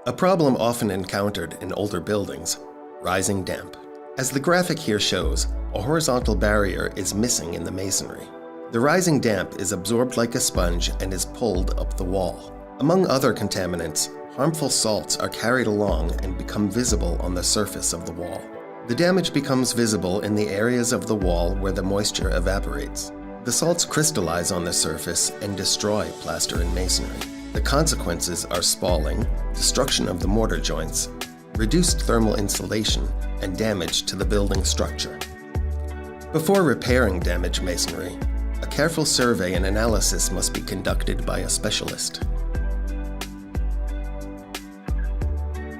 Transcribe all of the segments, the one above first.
A problem often encountered in older buildings: rising damp. As the graphic here shows, a horizontal barrier is missing in the masonry. The rising damp is absorbed like a sponge and is pulled up the wall. Among other contaminants, harmful salts are carried along and become visible on the surface of the wall. The damage becomes visible in the areas of the wall where the moisture evaporates. The salts crystallize on the surface and destroy plaster and masonry. The consequences are spalling, destruction of the mortar joints, reduced thermal insulation, and damage to the building structure. Before repairing damaged masonry, a careful survey and analysis must be conducted by a specialist.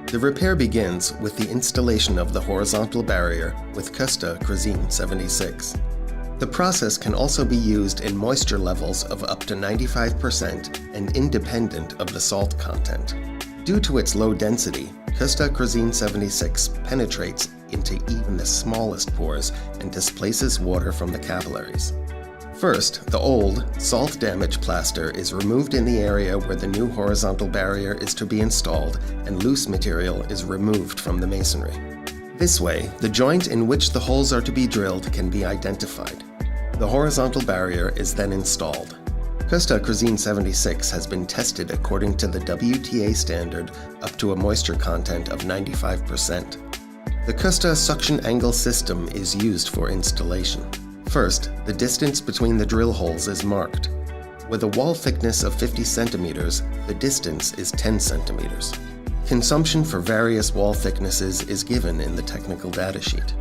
The repair begins with the installation of the horizontal barrier with KOSTER Crisin 76. The process can also be used in moisture levels of up to 95% and independent of the salt content. Due to its low density, KOSTER Crisin 76 penetrates into even the smallest pores and displaces water from the capillaries. First, the old, salt-damaged plaster is removed in the area where the new horizontal barrier is to be installed, and loose material is removed from the masonry. This way, the joint in which the holes are to be drilled can be identified. The horizontal barrier is then installed. KOSTER Crisin 76 has been tested according to the WTA standard up to a moisture content of 95%. The KOSTER suction angle system is used for installation. First, the distance between the drill holes is marked. With a wall thickness of 50 centimeters, the distance is 10 centimeters. Consumption for various wall thicknesses is given in the technical datasheet.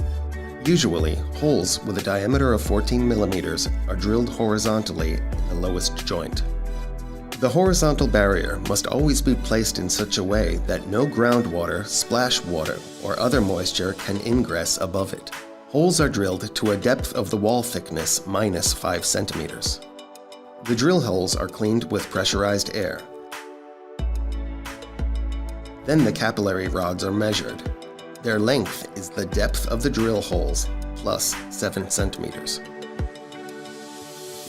Usually, holes with a diameter of 14 millimeters are drilled horizontally in the lowest joint. The horizontal barrier must always be placed in such a way that no groundwater, splash water, or other moisture can ingress above it. Holes are drilled to a depth of the wall thickness minus 5 centimeters. The drill holes are cleaned with pressurized air. Then the capillary rods are measured. Their length is the depth of the drill holes plus 7 centimeters.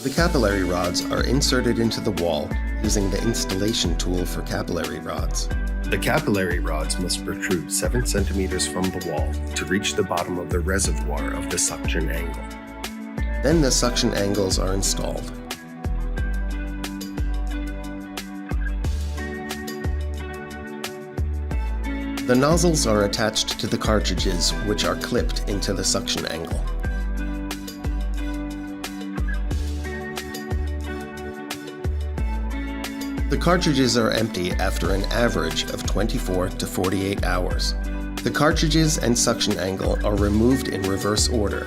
The capillary rods are inserted into the wall using the installation tool for capillary rods. The capillary rods must protrude 7 centimeters from the wall to reach the bottom of the reservoir of the suction angle. Then the suction angles are installed. The nozzles are attached to the cartridges, which are clipped into the suction angle. The cartridges are empty after an average of 24 to 48 hours. The cartridges and suction angle are removed in reverse order.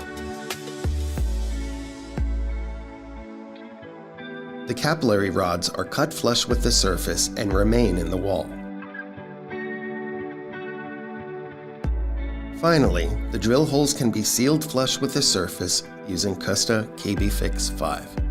The capillary rods are cut flush with the surface and remain in the wall. Finally, the drill holes can be sealed flush with the surface using KOSTER KB Fix 5.